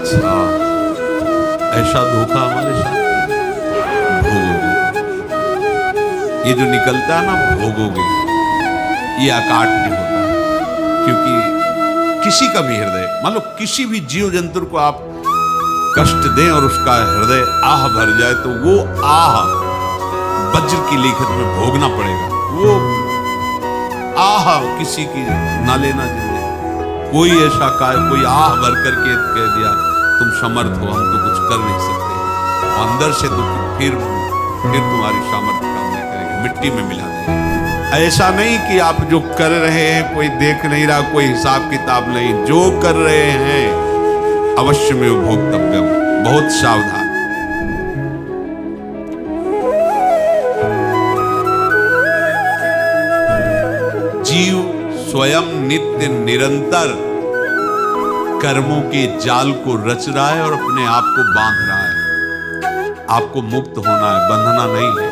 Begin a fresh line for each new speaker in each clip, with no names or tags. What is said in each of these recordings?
अच्छा, ऐसा धोखा हमारे साथ भोगोगे। ये जो निकलता है ना भोगोगे, ये अकाट नहीं होता। क्योंकि किसी का भी हृदय, मान लो किसी भी जीव जंतु को आप कष्ट दें और उसका हृदय आह भर जाए, तो वो आह वज्र की लिखत में भोगना पड़ेगा। वो आह किसी की ना लेना जिंदगी। कोई ऐसा कोई आह भर करके कह दिया तुम समर्थ हो, हम तो कुछ कर नहीं सकते, अंदर से तो फिर तुम्हारी सामर्थ्य काम नहीं करेगी, मिट्टी में मिला देगी। ऐसा नहीं कि आप जो कर रहे हैं कोई देख नहीं रहा, कोई हिसाब किताब नहीं, जो कर रहे हैं अवश्य में भोक्तव्यम। बहुत सावधान। जीव स्वयं नित्य निरंतर कर्मों के जाल को रच रहा है और अपने आप को बांध रहा है। आपको मुक्त होना है, बंधना नहीं है।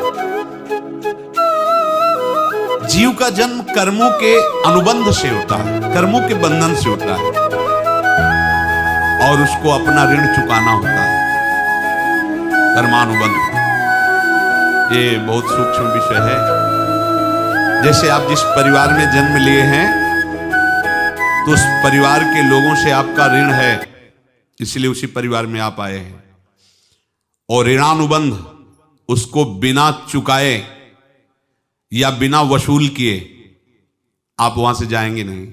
जीव का जन्म कर्मों के अनुबंध से होता है, कर्मों के बंधन से होता है, और उसको अपना ऋण चुकाना होता है। कर्मानुबंध ये बहुत सूक्ष्म विषय है। जैसे आप जिस परिवार में जन्म लिए हैं, तो उस परिवार के लोगों से आपका ऋण है, इसलिए उसी परिवार में आप आए हैं। और ऋणानुबंध उसको बिना चुकाए या बिना वसूल किए आप वहां से जाएंगे नहीं।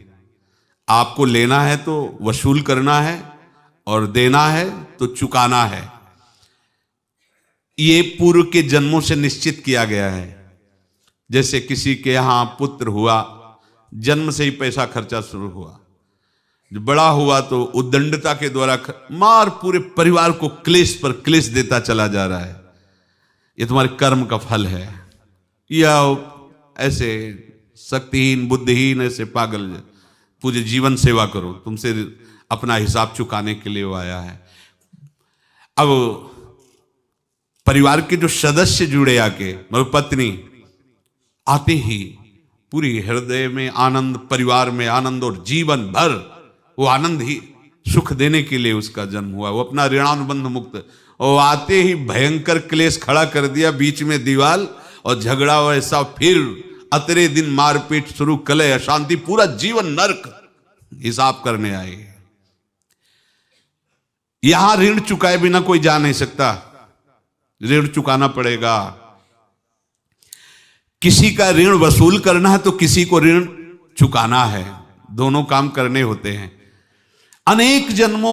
आपको लेना है तो वसूल करना है, और देना है तो चुकाना है। ये पूर्व के जन्मों से निश्चित किया गया है। जैसे किसी के यहां पुत्र हुआ, जन्म से ही पैसा खर्चा शुरू हुआ, जो बड़ा हुआ तो उद्दंडता के द्वारा मार पूरे परिवार को क्लेश पर क्लेश देता चला जा रहा है। ये तुम्हारे कर्म का फल है। या ऐसे शक्तिहीन बुद्धिहीन ऐसे पागल पूरे जीवन सेवा करो, तुमसे अपना हिसाब चुकाने के लिए वो आया है। अब परिवार के जो सदस्य जुड़े आके, मतलब पत्नी आते ही पूरी हृदय में आनंद, परिवार में आनंद, और जीवन भर वो आनंद ही सुख देने के लिए उसका जन्म हुआ। वो अपना ऋणानुबंध मुक्त, और आते ही भयंकर क्लेश खड़ा कर दिया, बीच में दीवाल और झगड़ा वैसा, फिर अतरे दिन मारपीट शुरू, कलह अशांति, पूरा जीवन नरक हिसाब करने आए। यहां ऋण चुकाए बिना कोई जा नहीं सकता, ऋण चुकाना पड़ेगा। किसी का ऋण वसूल करना है तो किसी को ऋण चुकाना है, दोनों काम करने होते हैं। अनेक जन्मों